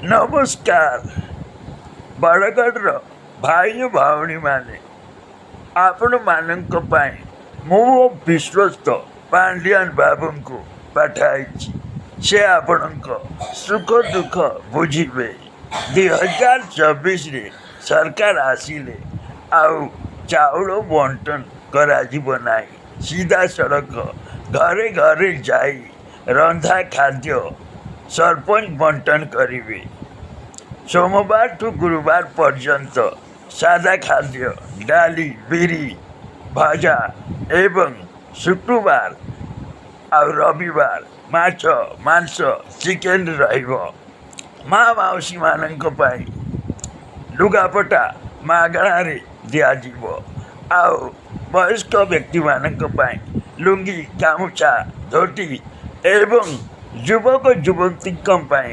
ନମସ୍କାର ବରଗଡ଼ର ଭାଇ ଭଉଣୀମାନେ, ଆପଣମାନଙ୍କ ପାଇଁ ମୁଁ ମୋ ବିଶ୍ୱସ୍ତ ପାଣ୍ଡିଆନ ବାବୁଙ୍କୁ ପଠାଇଛି। ସେ ଆପଣଙ୍କ ସୁଖ ଦୁଃଖ ବୁଝିବେ। 2024ରେ ସରକାର ଆସିଲେ ଆଉ ଚାଉଳ ବଣ୍ଟନ କରାଯିବ ନାହିଁ। ସିଧାସଳଖ ଘରେ ଘରେ ଯାଇ ରନ୍ଧା ଖାଦ୍ୟ ସରପଞ୍ଚ ବଣ୍ଟନ କରିବେ। ସୋମବାରଠୁ ଗୁରୁବାର ପର୍ଯ୍ୟନ୍ତ ସାଦା ଖାଦ୍ୟ ଡାଲି, ବିରି, ଭଜା ଏବଂ ଶୁକ୍ରବାର ଆଉ ରବିବାର ମାଛ, ମାଂସ, ଚିକେନ ରହିବ। ମା ମାଉସୀମାନଙ୍କ ପାଇଁ ଲୁଗାପଟା ମାଗଣାରେ ଦିଆଯିବ। ଆଉ ବୟସ୍କ ବ୍ୟକ୍ତିମାନଙ୍କ ପାଇଁ ଲୁଙ୍ଗି, ଗାମୁଛା, ଧୋତି ଏବଂ ଯୁବକ ଯୁବତୀଙ୍କ ପାଇଁ